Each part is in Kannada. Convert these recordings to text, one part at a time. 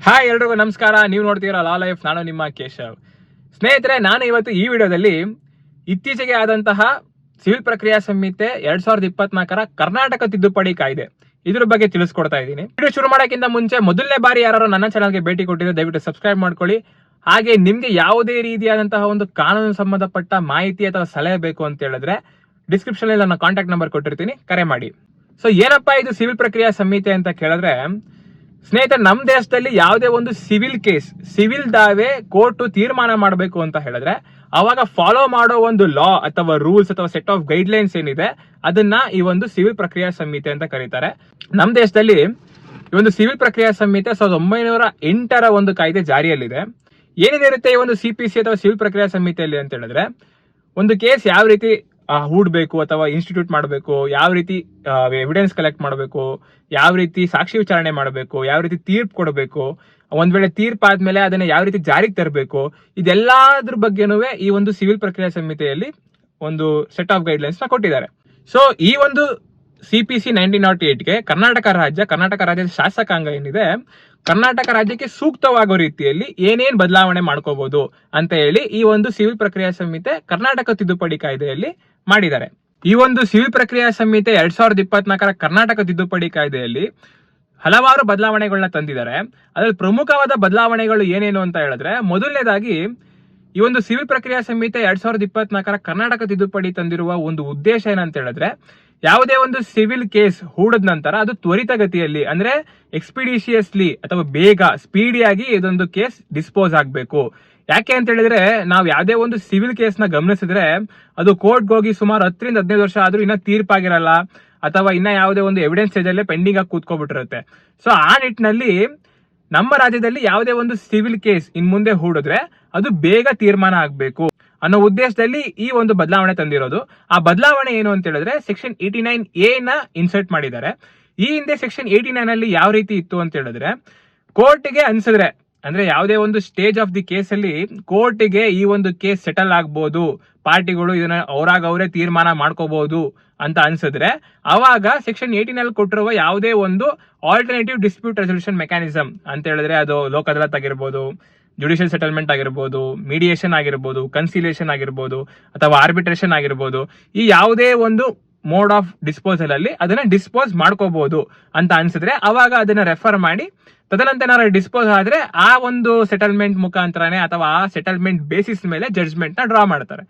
ಹಾಯ್ ಎಲ್ರಿಗೂ ನಮಸ್ಕಾರ. ನೀವು ನೋಡ್ತೀರಾ ಲಾ ಲೈಫ್. ನಾನು ನಿಮ್ಮ ಕೇಶವ್. ಸ್ನೇಹಿತರೆ, ನಾನು ಇವತ್ತು ಈ ವಿಡಿಯೋದಲ್ಲಿ ಇತ್ತೀಚೆಗೆ ಆದಂತಹ ಸಿವಿಲ್ ಪ್ರಕ್ರಿಯಾ ಸಂಹಿತೆ 2024 ಕರ್ನಾಟಕ ತಿದ್ದುಪಡಿ ಕಾಯ್ದೆ ಇದ್ರ ಬಗ್ಗೆ ತಿಳಿಸ್ಕೊಡ್ತಾ ಇದ್ದೀನಿ. ವಿಡಿಯೋ ಶುರು ಮಾಡೋಕ್ಕಿಂತ ಮುಂಚೆ ಮೊದಲನೇ ಬಾರಿ ಯಾರು ನನ್ನ ಚಾನಲ್ಗೆ ಭೇಟಿ ಕೊಟ್ಟಿದ್ರೆ ದಯವಿಟ್ಟು ಸಬ್ಸ್ಕ್ರೈಬ್ ಮಾಡ್ಕೊಳ್ಳಿ. ಹಾಗೆ ನಿಮ್ಗೆ ಯಾವುದೇ ರೀತಿಯಾದಂತಹ ಒಂದು ಕಾನೂನು ಸಂಬಂಧಪಟ್ಟ ಮಾಹಿತಿ ಅಥವಾ ಸಲಹೆ ಬೇಕು ಅಂತ ಹೇಳಿದ್ರೆ ಡಿಸ್ಕ್ರಿಪ್ಷನ್ ಅಲ್ಲಿ ನನ್ನ ಕಾಂಟ್ಯಾಕ್ಟ್ ನಂಬರ್ ಕೊಟ್ಟಿರ್ತೀನಿ, ಕರೆ ಮಾಡಿ. ಸೊ ಏನಪ್ಪಾ ಇದು ಸಿವಿಲ್ ಪ್ರಕ್ರಿಯಾ ಸಂಹಿತೆ ಅಂತ ಕೇಳಿದ್ರೆ, ಸ್ನೇಹಿತರೆ, ನಮ್ಮ ದೇಶದಲ್ಲಿ ಯಾವುದೇ ಒಂದು ಸಿವಿಲ್ ಕೇಸ್, ಸಿವಿಲ್ ದಾವೆ ಕೋರ್ಟ್ ತೀರ್ಮಾನ ಮಾಡಬೇಕು ಅಂತ ಹೇಳಿದ್ರೆ ಅವಾಗ ಫಾಲೋ ಮಾಡೋ ಒಂದು ಲಾ ಅಥವಾ ರೂಲ್ಸ್ ಅಥವಾ ಸೆಟ್ ಆಫ್ ಗೈಡ್ಲೈನ್ಸ್ ಏನಿದೆ ಅದನ್ನ ಈ ಒಂದು ಸಿವಿಲ್ ಪ್ರಕ್ರಿಯಾ ಸಂಹಿತೆ ಅಂತ ಕರೀತಾರೆ. ನಮ್ಮ ದೇಶದಲ್ಲಿ ಈ ಒಂದು ಸಿವಿಲ್ ಪ್ರಕ್ರಿಯಾ ಸಂಹಿತೆ 1908ರ ಒಂದು ಕಾಯ್ದೆ ಜಾರಿಯಲ್ಲಿದೆ. ಏನಿದೆ ಇರುತ್ತೆ ಈ ಒಂದು CPC ಅಥವಾ ಸಿವಿಲ್ ಪ್ರಕ್ರಿಯಾ ಸಂಹಿತೆಯಲ್ಲಿ ಅಂತ ಹೇಳಿದ್ರೆ, ಒಂದು ಕೇಸ್ ಯಾವ ರೀತಿ ಹೂಡಬೇಕು ಅಥವಾ ಇನ್ಸ್ಟಿಟ್ಯೂಟ್ ಮಾಡಬೇಕು, ಯಾವ ರೀತಿ ಎವಿಡೆನ್ಸ್ ಕಲೆಕ್ಟ್ ಮಾಡಬೇಕು, ಯಾವ ರೀತಿ ಸಾಕ್ಷಿ ವಿಚಾರಣೆ ಮಾಡಬೇಕು, ಯಾವ ರೀತಿ ತೀರ್ಪು ಕೊಡಬೇಕು, ಒಂದ್ ವೇಳೆ ತೀರ್ಪು ಆದ್ಮೇಲೆ ಅದನ್ನ ಯಾವ ರೀತಿ ಜಾರಿಗೆ ತರಬೇಕು, ಇದೆಲ್ಲದ್ರ ಬಗ್ಗೆನೂ ಈ ಒಂದು ಸಿವಿಲ್ ಪ್ರಕ್ರಿಯಾ ಸಂಹಿತೆಯಲ್ಲಿ ಒಂದು ಸೆಟ್ ಆಫ್ ಗೈಡ್ಲೈನ್ಸ್ ನ ಕೊಟ್ಟಿದ್ದಾರೆ. ಸೊ ಈ ಒಂದು CPC 1908ಗೆ ಕರ್ನಾಟಕ ರಾಜ್ಯದ ಶಾಸಕಾಂಗ ಏನಿದೆ, ಕರ್ನಾಟಕ ರಾಜ್ಯಕ್ಕೆ ಸೂಕ್ತವಾಗೋ ರೀತಿಯಲ್ಲಿ ಏನೇನ್ ಬದಲಾವಣೆ ಮಾಡ್ಕೋಬಹುದು ಅಂತ ಹೇಳಿ ಈ ಒಂದು ಸಿವಿಲ್ ಪ್ರಕ್ರಿಯಾ ಸಂಹಿತೆ ಕರ್ನಾಟಕ ತಿದ್ದುಪಡಿ ಕಾಯ್ದೆಯಲ್ಲಿ ಮಾಡಿದ್ದಾರೆ. ಈ ಒಂದು ಸಿವಿಲ್ ಪ್ರಕ್ರಿಯಾ ಸಂಹಿತೆ 2024 ಕರ್ನಾಟಕ ತಿದ್ದುಪಡಿ ಕಾಯ್ದೆಯಲ್ಲಿ ಹಲವಾರು ಬದಲಾವಣೆಗಳನ್ನ ತಂದಿದ್ದಾರೆ. ಅದ್ರಲ್ಲಿ ಪ್ರಮುಖವಾದ ಬದಲಾವಣೆಗಳು ಏನೇನು ಅಂತ ಹೇಳಿದ್ರೆ, ಮೊದಲನೇದಾಗಿ ಈ ಒಂದು ಸಿವಿಲ್ ಪ್ರಕ್ರಿಯಾ ಸಂಹಿತೆ 2024 ಕರ್ನಾಟಕ ತಿದ್ದುಪಡಿ ತಂದಿರುವ ಒಂದು ಉದ್ದೇಶ ಏನಂತ ಹೇಳಿದ್ರೆ, ಯಾವುದೇ ಒಂದು ಸಿವಿಲ್ ಕೇಸ್ ಹೂಡದ ನಂತರ ಅದು ತ್ವರಿತಗತಿಯಲ್ಲಿ ಅಂದ್ರೆ ಎಕ್ಸ್ಪಿಡಿಷಿಯಸ್ಲಿ ಅಥವಾ ಬೇಗ ಸ್ಪೀಡಿಯಾಗಿ ಇದೊಂದು ಕೇಸ್ ಡಿಸ್ಪೋಸ್ ಆಗಬೇಕು. ಯಾಕೆ ಅಂತ ಹೇಳಿದ್ರೆ, ನಾವು ಯಾವುದೇ ಒಂದು ಸಿವಿಲ್ ಕೇಸ್ ನ ಗಮನಿಸಿದ್ರೆ ಅದು ಕೋರ್ಟ್ಗೆ ಹೋಗಿ ಸುಮಾರು 10 ರಿಂದ 15 ವರ್ಷ ಆದ್ರೂ ಇನ್ನ ತೀರ್ಪಾಗಿರಲ್ಲ ಅಥವಾ ಇನ್ನ ಯಾವುದೇ ಒಂದು ಎವಿಡೆನ್ಸ್ ಸ್ಟೇಜ್ ಅಲ್ಲೇ ಪೆಂಡಿಂಗ್ ಆಗಿ ಕೂತ್ಕೊಬಿಟ್ಟಿರುತ್ತೆ. ಸೊ ಆ ನಿಟ್ಟಿನಲ್ಲಿ ನಮ್ಮ ರಾಜ್ಯದಲ್ಲಿ ಯಾವುದೇ ಒಂದು ಸಿವಿಲ್ ಕೇಸ್ ಇನ್ ಮುಂದೆ ಹೂಡಿದ್ರೆ ಅದು ಬೇಗ ತೀರ್ಮಾನ ಆಗಬೇಕು ಅನ್ನೋ ಉದ್ದೇಶದಲ್ಲಿ ಈ ಒಂದು ಬದಲಾವಣೆ ತಂದಿರೋದು. ಆ ಬದಲಾವಣೆ ಏನು ಅಂತ ಹೇಳಿದ್ರೆ, ಸೆಕ್ಷನ್ 89A ನ ಇನ್ಸರ್ಟ್ ಮಾಡಿದ್ದಾರೆ. ಈ ಹಿಂದೆ ಸೆಕ್ಷನ್ 89 ಅಲ್ಲಿ ಯಾವ ರೀತಿ ಇತ್ತು ಅಂತ ಹೇಳಿದ್ರೆ, ಕೋರ್ಟ್ಗೆ ಅನ್ಸಿದ್ರೆ ಅಂದ್ರೆ ಯಾವುದೇ ಒಂದು ಸ್ಟೇಜ್ ಆಫ್ ದಿ ಕೇಸ್ ಅಲ್ಲಿ ಕೋರ್ಟ್ಗೆ ಈ ಒಂದು ಕೇಸ್ ಸೆಟಲ್ ಆಗ್ಬೋದು, ಪಾರ್ಟಿಗಳು ಇದನ್ನ ಅವರೇ ತೀರ್ಮಾನ ಮಾಡ್ಕೋಬಹುದು ಅಂತ ಅನ್ಸಿದ್ರೆ ಅವಾಗ ಸೆಕ್ಷನ್ 18 ಅಲ್ಲಿ ಕೊಟ್ಟಿರುವ ಯಾವುದೇ ಒಂದು ಆಲ್ಟರ್ನೇಟಿವ್ ಡಿಸ್ಪ್ಯೂಟ್ ರೆಸಲ್ಯೂಷನ್ ಮೆಕ್ಯಾನಿಸಮ್ ಅಂತ ಹೇಳಿದ್ರೆ ಅದು ಲೋಕ್ ಅದಾಲತ್ ಆಗಿರ್ಬೋದು, ಜುಡಿಷಿಯಲ್ ಸೆಟಲ್ಮೆಂಟ್ ಆಗಿರ್ಬೋದು, ಮೀಡಿಯೇಷನ್ ಆಗಿರ್ಬೋದು, ಕನ್ಸಿಲೇಷನ್ ಆಗಿರ್ಬೋದು ಅಥವಾ ಆರ್ಬಿಟ್ರೇಷನ್ ಆಗಿರ್ಬೋದು, ಈ ಯಾವುದೇ ಒಂದು ಮೋಡ್ ಆಫ್ ಡಿಸ್ಪೋಸಲ್ ಅಲ್ಲಿ ಅದನ್ನ ಡಿಸ್ಪೋಸ್ ಮಾಡ್ಕೋಬಹುದು ಅಂತ ಅನ್ಸಿದ್ರೆ ಅವಾಗ ಅದನ್ನ ರೆಫರ್ ಮಾಡಿ, ತದನಂತರ ಡಿಸ್ಪೋಸ್ ಆದ್ರೆ ಆ ಒಂದು ಸೆಟಲ್ಮೆಂಟ್ ಮುಖಾಂತರನೇ ಅಥವಾ ಆ ಸೆಟಲ್ಮೆಂಟ್ ಬೇಸಿಸ್ ಮೇಲೆ ಜಡ್ಜ್ಮೆಂಟ್ ನ ಡ್ರಾ ಮಾಡ್ತಾರೆ.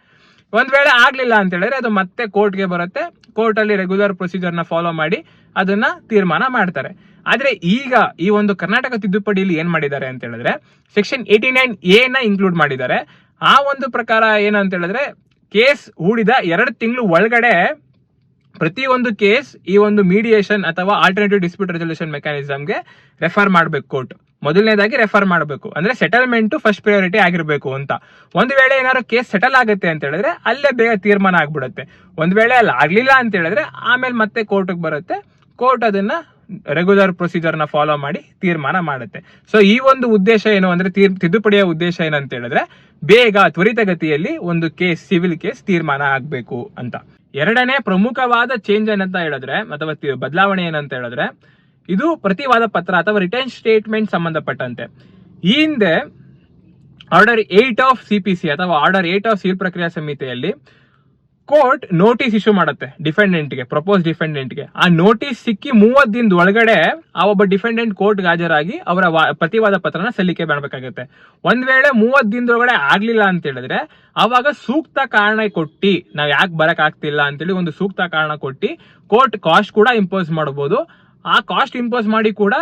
ಒಂದ್ ವೇಳೆ ಆಗ್ಲಿಲ್ಲ ಅಂತ ಹೇಳಿದ್ರೆ ಅದು ಮತ್ತೆ ಕೋರ್ಟ್ಗೆ ಬರುತ್ತೆ. ಕೋರ್ಟ್ ಅಲ್ಲಿ ರೆಗ್ಯುಲರ್ ಪ್ರೊಸೀಜರ್ ನ ಫಾಲೋ ಮಾಡಿ ಅದನ್ನ ತೀರ್ಮಾನ ಮಾಡ್ತಾರೆ. ಆದ್ರೆ ಈಗ ಈ ಒಂದು ಕರ್ನಾಟಕ ತಿದ್ದುಪಡಿಯಲ್ಲಿ ಏನ್ ಮಾಡಿದ್ದಾರೆ ಅಂತ ಹೇಳಿದ್ರೆ, ಸೆಕ್ಷನ್ 89A ನ ಇನ್ಕ್ಲೂಡ್ ಮಾಡಿದ್ದಾರೆ. ಆ ಒಂದು ಪ್ರಕಾರ ಏನಂತ ಹೇಳಿದ್ರೆ, ಕೇಸ್ ಹೂಡಿದ 2 ತಿಂಗಳು ಒಳಗಡೆ ಪ್ರತಿ ಒಂದು ಕೇಸ್ ಈ ಒಂದು ಮೀಡಿಯೇಷನ್ ಅಥವಾ ಆಲ್ಟರ್ನೇಟಿವ್ ಡಿಸ್ಪ್ಯೂಟ್ ರೆಸಲ್ಯೂಷನ್ ಮೆಕ್ಯಾನಿಸಮ್ಗೆ ರೆಫರ್ ಮಾಡ್ಬೇಕು. ಕೋರ್ಟ್ ಮೊದಲನೇದಾಗಿ ರೆಫರ್ ಮಾಡಬೇಕು, ಅಂದ್ರೆ ಸೆಟಲ್ಮೆಂಟ್ ಫಸ್ಟ್ ಪ್ರಯಾರಿಟಿ ಆಗಿರ್ಬೇಕು ಅಂತ. ಒಂದ್ ವೇಳೆ ಏನಾದ್ರು ಕೇಸ್ ಸೆಟಲ್ ಆಗುತ್ತೆ ಅಂತ ಹೇಳಿದ್ರೆ ಅಲ್ಲೇ ಬೇಗ ತೀರ್ಮಾನ ಆಗ್ಬಿಡುತ್ತೆ. ಒಂದ್ ವೇಳೆ ಅಲ್ಲಿ ಆಗ್ಲಿಲ್ಲ ಅಂತ ಹೇಳಿದ್ರೆ ಆಮೇಲೆ ಮತ್ತೆ ಕೋರ್ಟ್ಗೆ ಬರುತ್ತೆ. ಕೋರ್ಟ್ ಅದನ್ನ ರೆಗ್ಯುಲರ್ ಪ್ರೊಸೀಜರ್ ನ ಫಾಲೋ ಮಾಡಿ ತೀರ್ಮಾನ ಮಾಡುತ್ತೆ. ಸೊ ಈ ಒಂದು ಉದ್ದೇಶ ಏನು ಅಂದ್ರೆ, ತಿದ್ದುಪಡಿಯ ಉದ್ದೇಶ ಏನಂತ ಹೇಳಿದ್ರೆ, ಬೇಗ ತ್ವರಿತಗತಿಯಲ್ಲಿ ಒಂದು ಕೇಸ್, ಸಿವಿಲ್ ಕೇಸ್ ತೀರ್ಮಾನ ಆಗ್ಬೇಕು ಅಂತ. ಎರಡನೇ ಪ್ರಮುಖವಾದ ಚೇಂಜ್ ಏನಂತ ಹೇಳಿದ್ರೆ ಅಥವಾ ಬದಲಾವಣೆ ಏನಂತ ಹೇಳಿದ್ರೆ, ಇದು ಪ್ರತಿವಾದ ಪತ್ರ ಅಥವಾ ರಿಟರ್ನ್ ಸ್ಟೇಟ್ಮೆಂಟ್ ಸಂಬಂಧಪಟ್ಟಂತೆ. ಈ ಹಿಂದೆ ಆರ್ಡರ್ 8 ಆಫ್ CPC ಅಥವಾ ಆರ್ಡರ್ 8 ಆಫ್ ಸಿವಿಲ್ ಪ್ರಕ್ರಿಯಾ ಸಂಹಿತೆಯಲ್ಲಿ ಕೋರ್ಟ್ ನೋಟಿಸ್ ಇಶ್ಯೂ ಮಾಡುತ್ತೆ ಡಿಫೆಂಡೆಂಟ್ಗೆ, ಪ್ರಪೋಸ್ ಡಿಫೆಂಡೆಂಟ್ಗೆ. ಆ ನೋಟಿಸ್ ಸಿಕ್ಕಿ 30 ದಿನದ ಒಳಗಡೆ ಆ ಒಬ್ಬ ಡಿಫೆಂಡೆಂಟ್ ಕೋರ್ಟ್ಗೆ ಹಾಜರಾಗಿ ಅವರ ಪ್ರತಿವಾದ ಪತ್ರನ ಸಲ್ಲಿಕೆ ಮಾಡಬೇಕಾಗುತ್ತೆ. ಒಂದ್ ವೇಳೆ 30 ದಿನದೊಳಗಡೆ ಆಗ್ಲಿಲ್ಲ ಅಂತ ಹೇಳಿದ್ರೆ ಅವಾಗ ಸೂಕ್ತ ಕಾರಣ ಕೊಟ್ಟಿ, ನಾವ್ ಯಾಕೆ ಬರಕ್ ಆಗ್ತಿಲ್ಲ ಅಂತೇಳಿ ಒಂದು ಸೂಕ್ತ ಕಾರಣ ಕೊಟ್ಟಿ ಕೋರ್ಟ್ ಕಾಸ್ಟ್ ಕೂಡ ಇಂಪೋಸ್ ಮಾಡಬಹುದು. ಆ ಕಾಸ್ಟ್ ಇಂಪೋಸ್ ಮಾಡಿ ಕೂಡ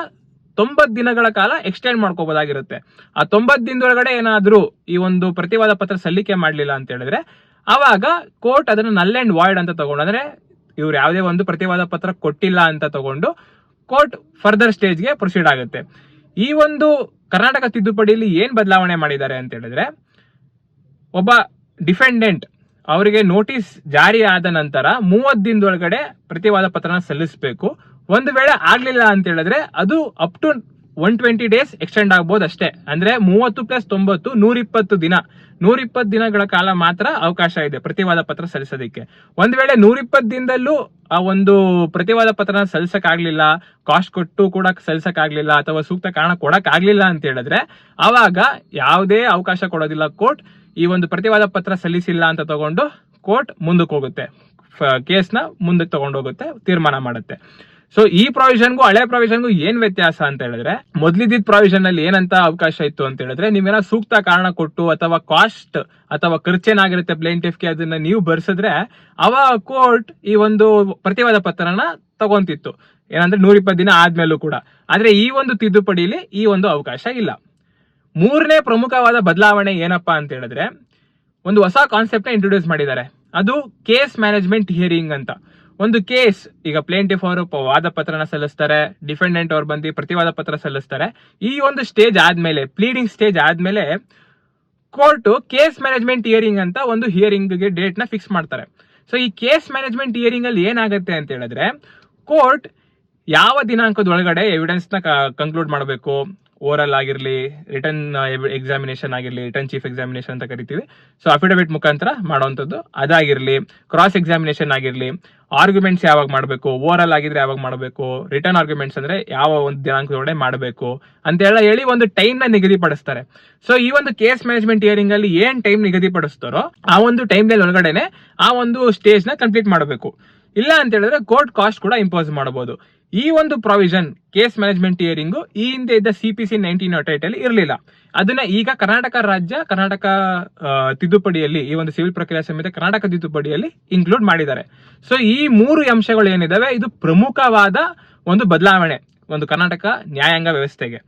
90 ದಿನಗಳ ಕಾಲ ಎಕ್ಸ್ಟೆಂಡ್ ಮಾಡ್ಕೋಬಹುದಾಗಿರುತ್ತೆ. ಆ 90 ದಿನದೊಳಗಡೆ ಏನಾದ್ರೂ ಈ ಒಂದು ಪ್ರತಿವಾದ ಪತ್ರ ಸಲ್ಲಿಕೆ ಮಾಡ್ಲಿಲ್ಲ ಅಂತ ಹೇಳಿದ್ರೆ ಅವಾಗ ಕೋರ್ಟ್ ಅದನ್ನ ನಲ್ ಅಂಡ್ ವಾಯ್ಡ್ ಅಂತ ತಗೊಂಡು, ಅಂದ್ರೆ ಇವ್ರು ಯಾವುದೇ ಒಂದು ಪ್ರತಿವಾದ ಪತ್ರ ಕೊಟ್ಟಿಲ್ಲ ಅಂತ ತಗೊಂಡು ಕೋರ್ಟ್ ಫರ್ದರ್ ಸ್ಟೇಜ್ಗೆ ಪ್ರೊಸೀಡ್ ಆಗುತ್ತೆ. ಈ ಒಂದು ಕರ್ನಾಟಕ ತಿದ್ದುಪಡಿಯಲ್ಲಿ ಏನ್ ಬದಲಾವಣೆ ಮಾಡಿದ್ದಾರೆ ಅಂತ ಹೇಳಿದ್ರೆ, ಒಬ್ಬ ಡಿಫೆಂಡೆಂಟ್ ಅವರಿಗೆ ನೋಟಿಸ್ ಜಾರಿ ಆದ ನಂತರ 30 ದಿನದೊಳಗಡೆ ಪ್ರತಿವಾದ ಪತ್ರನ ಸಲ್ಲಿಸಬೇಕು. ಒಂದು ವೇಳೆ ಆಗ್ಲಿಲ್ಲ ಅಂತ ಹೇಳಿದ್ರೆ ಅದು ಅಪ್ ಟು 120 ಡೇಸ್ ಎಕ್ಸ್ಟೆಂಡ್ ಆಗ್ಬೋದು ಅಷ್ಟೇ. ಅಂದ್ರೆ 30 + 90 120 ದಿನ, 120 ದಿನಗಳ ಕಾಲ ಮಾತ್ರ ಅವಕಾಶ ಇದೆ ಪ್ರತಿವಾದ ಪತ್ರ ಸಲ್ಲಿಸೋದಕ್ಕೆ. ಒಂದ್ ವೇಳೆ 120 ದಿನದಲ್ಲೂ ಆ ಒಂದು ಪ್ರತಿವಾದ ಪತ್ರನ ಸಲ್ಲಿಸಕ್ ಆಗ್ಲಿಲ್ಲ, ಕಾಸ್ಟ್ ಕೊಟ್ಟು ಕೂಡ ಸಲ್ಲಿಸಕ್ ಆಗ್ಲಿಲ್ಲ, ಅಥವಾ ಸೂಕ್ತ ಕಾರಣ ಕೊಡಕ್ ಆಗ್ಲಿಲ್ಲ ಅಂತ ಹೇಳಿದ್ರೆ ಅವಾಗ ಯಾವುದೇ ಅವಕಾಶ ಕೊಡೋದಿಲ್ಲ ಕೋರ್ಟ್. ಈ ಒಂದು ಪ್ರತಿವಾದ ಪತ್ರ ಸಲ್ಲಿಸಿಲ್ಲ ಅಂತ ತಗೊಂಡು ಕೋರ್ಟ್ ಮುಂದಕ್ಕೆ ಹೋಗುತ್ತೆ, ಕೇಸ್ನ ಮುಂದಕ್ಕೆ ತಗೊಂಡೋಗುತ್ತೆ, ತೀರ್ಮಾನ ಮಾಡುತ್ತೆ. ಸೊ ಈ ಪ್ರಾವಿಷನ್ಗೂ ಹಳೆ ಪ್ರಾವಿಷನ್ಗೂ ಏನ್ ವ್ಯತ್ಯಾಸ ಅಂತ ಹೇಳಿದ್ರೆ, ಮೊದ್ಲಿದ್ದ ಪ್ರಾವಿಷನ್ ಅಲ್ಲಿ ಏನಂತ ಅವಕಾಶ ಇತ್ತು ಅಂತ ಹೇಳಿದ್ರೆ, ನೀವೇನೋ ಸೂಕ್ತ ಕಾರಣ ಕೊಟ್ಟು ಅಥವಾ ಕಾಸ್ಟ್ ಅಥವಾ ಖರ್ಚೇನಾಗಿರುತ್ತೆ ಪ್ಲೇಂಟಿಫ್ಗೆ ಅದನ್ನ ನೀವು ಬರ್ಸಿದ್ರೆ ಅವಾಗ ಕೋರ್ಟ್ ಈ ಒಂದು ಪ್ರತಿವಾದ ಪತ್ರನ ತಗೊಂತಿತ್ತು, ಏನಂದ್ರೆ 120 ದಿನ ಆದ್ಮೇಲೂ ಕೂಡ. ಆದ್ರೆ ಈ ಒಂದು ತಿದ್ದುಪಡಿಲಿ ಈ ಒಂದು ಅವಕಾಶ ಇಲ್ಲ. ಮೂರನೇ ಪ್ರಮುಖವಾದ ಬದಲಾವಣೆ ಏನಪ್ಪಾ ಅಂತ ಹೇಳಿದ್ರೆ, ಒಂದು ಹೊಸ ಕಾನ್ಸೆಪ್ಟ್ ನ ಇಂಟ್ರೊಡ್ಯೂಸ್ ಮಾಡಿದ್ದಾರೆ. ಅದು ಕೇಸ್ ಮ್ಯಾನೇಜ್ಮೆಂಟ್ ಹಿಯರಿಂಗ್ ಅಂತ. ಒಂದು ಕೇಸ್, ಈಗ ಪ್ಲೇಂಟಿಫ್ ಅವರು ವಾದ ಪತ್ರನ ಸಲ್ಲಿಸ್ತಾರೆ, ಡಿಫೆಂಡೆಂಟ್ ಅವ್ರು ಬಂದು ಪ್ರತಿವಾದ ಪತ್ರ ಸಲ್ಲಿಸ್ತಾರೆ. ಈ ಒಂದು ಸ್ಟೇಜ್ ಆದ್ಮೇಲೆ, ಪ್ಲೀಡಿಂಗ್ ಸ್ಟೇಜ್ ಆದ್ಮೇಲೆ ಕೋರ್ಟ್ ಕೇಸ್ ಮ್ಯಾನೇಜ್ಮೆಂಟ್ ಹಿಯರಿಂಗ್ ಅಂತ ಒಂದು ಹಿಯರಿಂಗ್ ಗೆ ಡೇಟ್ ನ ಫಿಕ್ಸ್ ಮಾಡ್ತಾರೆ. ಸೊ ಈ ಕೇಸ್ ಮ್ಯಾನೇಜ್ಮೆಂಟ್ ಹಿಯರಿಂಗ್ ಅಲ್ಲಿ ಏನಾಗುತ್ತೆ ಅಂತ ಹೇಳಿದ್ರೆ, ಕೋರ್ಟ್ ಯಾವ ದಿನಾಂಕದ ಒಳಗಡೆ ಎವಿಡೆನ್ಸ್ ನ ಕನ್ಕ್ಲೂಡ್ ಮಾಡಬೇಕು, ಓರಲ್ ಆಗಿರ್ಲಿ, ರಿಟರ್ನ್ ಎಕ್ಸಾಮಿನೇಷನ್ ಆಗಿರ್ಲಿ, ರಿಟರ್ನ್ ಚೀಫ್ ಎಕ್ಸಾಮಿನೇಷನ್ ಅಂತ ಕರಿತೀವಿ, ಸೊ ಅಫಿಡವಿಟ್ ಮುಖಾಂತರ ಮಾಡುವಂಥದ್ದು ಅದಾಗಿರ್ಲಿ, ಕ್ರಾಸ್ ಎಕ್ಸಾಮಿನೇಷನ್ ಆಗಿರ್ಲಿ, ಆರ್ಗ್ಯುಮೆಂಟ್ಸ್ ಯಾವಾಗ ಮಾಡಬೇಕು, ಓರಲ್ ಆಗಿದ್ರೆ ಯಾವಾಗ ಮಾಡಬೇಕು, ರಿಟರ್ನ್ ಆರ್ಗ್ಯುಮೆಂಟ್ಸ್ ಅಂದ್ರೆ ಯಾವ ಒಂದು ದಿನಾಂಕದೊಳಗಡೆ ಮಾಡಬೇಕು ಅಂತ ಹೇಳಿ ಒಂದು ಟೈಮ್ ನ ನಿಗದಿಪಡಿಸ್ತಾರೆ. ಸೊ ಈ ಒಂದು ಕೇಸ್ ಮ್ಯಾನೇಜ್ಮೆಂಟ್ ಹಿಯರಿಂಗ್ ಅಲ್ಲಿ ಏನ್ ಟೈಮ್ ನಿಗದಿಪಡಿಸ್ತಾರೋ ಆ ಒಂದು ಟೈಮ್ ಒಳಗಡೆನೆ ಆ ಒಂದು ಸ್ಟೇಜ್ ನ ಕಂಪ್ಲೀಟ್ ಮಾಡಬೇಕು. ಇಲ್ಲ ಅಂತ ಹೇಳಿದ್ರೆ ಕೋರ್ಟ್ ಕಾಸ್ಟ್ ಕೂಡ ಇಂಪೋಸ್ ಮಾಡಬಹುದು. ಈ ಒಂದು ಪ್ರಾವಿಷನ್ ಕೇಸ್ ಮ್ಯಾನೇಜ್ಮೆಂಟ್ ಹಿಯರಿಂಗ್ ಈ ಹಿಂದೆ ಇದ್ದ CPC 1908 ಅಲ್ಲಿ ಇರಲಿಲ್ಲ. ಅದನ್ನ ಈಗ ಕರ್ನಾಟಕ ರಾಜ್ಯ ಕರ್ನಾಟಕ ತಿದ್ದುಪಡಿಯಲ್ಲಿ, ಈ ಒಂದು ಸಿವಿಲ್ ಪ್ರಕ್ರಿಯೆ ಸಮಿತಿ ಕರ್ನಾಟಕ ತಿದ್ದುಪಡಿಯಲ್ಲಿ ಇನ್ಕ್ಲೂಡ್ ಮಾಡಿದ್ದಾರೆ. ಸೊ ಈ 3 ಅಂಶಗಳು ಏನಿದಾವೆ ಇದು ಪ್ರಮುಖವಾದ ಒಂದು ಬದಲಾವಣೆ ಒಂದು ಕರ್ನಾಟಕ ನ್ಯಾಯಾಂಗ ವ್ಯವಸ್ಥೆಗೆ.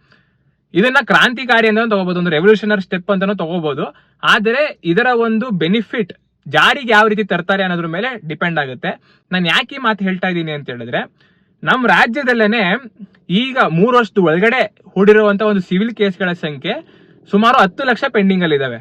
ಇದನ್ನ ಕ್ರಾಂತಿಕಾರಿ ಅಂತ ತಗೋಬಹುದು, ಒಂದು ರೆವಲ್ಯೂಷನರಿ ಸ್ಟೆಪ್ ಅಂತಾನು ತಗೋಬಹುದು. ಆದರೆ ಇದರ ಒಂದು ಬೆನಿಫಿಟ್ ಜಾರಿಗೆ ಯಾವ ರೀತಿ ತರ್ತಾರೆ ಅನ್ನೋದ್ರ ಮೇಲೆ ಡಿಪೆಂಡ್ ಆಗುತ್ತೆ. ನಾನು ಯಾಕೆ ಈ ಮಾತು ಹೇಳ್ತಾ ಇದ್ದೀನಿ ಅಂತ ಹೇಳಿದ್ರೆ, ನಮ್ಮ ರಾಜ್ಯದಲ್ಲೇನೆ ಈಗ 3 ವರ್ಷದ ಒಳಗಡೆ ಹೂಡಿರುವಂತ ಒಂದು ಸಿವಿಲ್ ಕೇಸ್ಗಳ ಸಂಖ್ಯೆ ಸುಮಾರು 10 ಲಕ್ಷ ಪೆಂಡಿಂಗ್ ಅಲ್ಲಿ ಇದಾವೆ.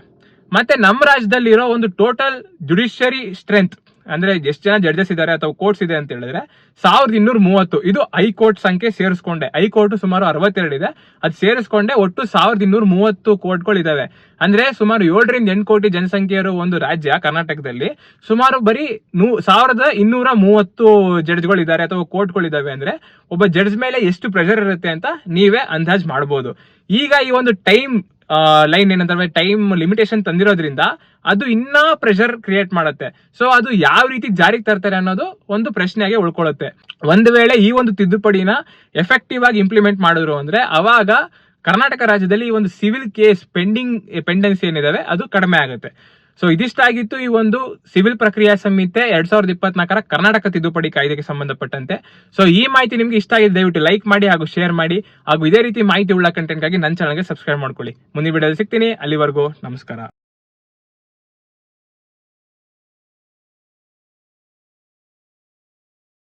ಮತ್ತೆ ನಮ್ಮ ರಾಜ್ಯದಲ್ಲಿ ಇರೋ ಒಂದು ಟೋಟಲ್ ಜುಡಿಷಿಯರಿ ಸ್ಟ್ರೆಂತ್ ಅಂದ್ರೆ ಎಷ್ಟು ಜನ ಜಡ್ಜಸ್ ಇದ್ದಾರೆ ಅಥವಾ ಕೋರ್ಟ್ಸ್ ಇದೆ ಅಂತ ಹೇಳಿದ್ರೆ 1230. ಇದು ಹೈಕೋರ್ಟ್ ಸಂಖ್ಯೆ ಸೇರಿಸ್ಕೊಂಡೆ, ಹೈಕೋರ್ಟ್ ಸುಮಾರು 62 ಇದೆ, ಅದು ಸೇರಿಸ್ಕೊಂಡೆ ಒಟ್ಟು 1230 ಕೋರ್ಟ್ಗಳು ಇದಾವೆ. ಅಂದ್ರೆ ಸುಮಾರು 7 ರಿಂದ 8 ಕೋಟಿ ಜನಸಂಖ್ಯೆ ಇರೋ ಒಂದು ರಾಜ್ಯ ಕರ್ನಾಟಕದಲ್ಲಿ ಸುಮಾರು ಬರೀ 1230 ಜಡ್ಜ್ಗಳು ಇದ್ದಾರೆ ಅಥವಾ ಕೋರ್ಟ್ಗಳು ಇದಾವೆ. ಅಂದ್ರೆ ಒಬ್ಬ ಜಡ್ಜ್ ಮೇಲೆ ಎಷ್ಟು ಪ್ರೆಷರ್ ಇರುತ್ತೆ ಅಂತ ನೀವೇ ಅಂದಾಜ್ ಮಾಡಬಹುದು. ಈಗ ಈ ಒಂದು ಟೈಮ್ ಲೈನ್ ಏನಂದ್ರೆ ಟೈಮ್ ಲಿಮಿಟೇಷನ್ ತಂದಿರೋದ್ರಿಂದ ಅದು ಇನ್ನೂ ಪ್ರೆಷರ್ ಕ್ರಿಯೇಟ್ ಮಾಡುತ್ತೆ. ಸೊ ಅದು ಯಾವ ರೀತಿ ಜಾರಿಗೆ ತರ್ತಾರೆ ಅನ್ನೋದು ಒಂದು ಪ್ರಶ್ನೆಯಾಗಿ ಉಳ್ಕೊಳ್ಳುತ್ತೆ. ಒಂದು ವೇಳೆ ಈ ಒಂದು ತಿದ್ದುಪಡಿನ ಎಫೆಕ್ಟಿವ್ ಆಗಿ ಇಂಪ್ಲಿಮೆಂಟ್ ಮಾಡಿದ್ರು ಅಂದ್ರೆ ಅವಾಗ ಕರ್ನಾಟಕ ರಾಜ್ಯದಲ್ಲಿ ಈ ಒಂದು ಸಿವಿಲ್ ಕೇಸ್ ಪೆಂಡೆನ್ಸಿ ಏನಿದಾವೆ ಅದು ಕಡಿಮೆ ಆಗುತ್ತೆ. ಸೊ ಇದಿಷ್ಟಾಗಿತ್ತು ಈ ಒಂದು ಸಿವಿಲ್ ಪ್ರಕ್ರಿಯಾ ಸಂಹಿತೆ 2024 ಕರ್ನಾಟಕ ತಿದ್ದುಪಡಿ ಕಾಯ್ದೆಗೆ ಸಂಬಂಧಪಟ್ಟಂತೆ. ಸೊ ಈ ಮಾಹಿತಿ ನಿಮ್ಗೆ ಇಷ್ಟ ಆಗಿದೆ ದಯವಿಟ್ಟು ಲೈಕ್ ಮಾಡಿ ಹಾಗೂ ಶೇರ್ ಮಾಡಿ, ಹಾಗೂ ಇದೇ ರೀತಿ ಮಾಹಿತಿ ಉಳ್ಳ ಕಂಟೆಂಟ್ಗಾಗಿ ನನ್ನ ಚಾನಲ್ಗೆ ಸಬ್ಸ್ಕ್ರೈಬ್ ಮಾಡ್ಕೊಳ್ಳಿ. ಮುಂದಿನ ವಿಡಿಯೋದಲ್ಲಿ ಸಿಗ್ತೀನಿ, ಅಲ್ಲಿವರೆಗೂ ನಮಸ್ಕಾರ.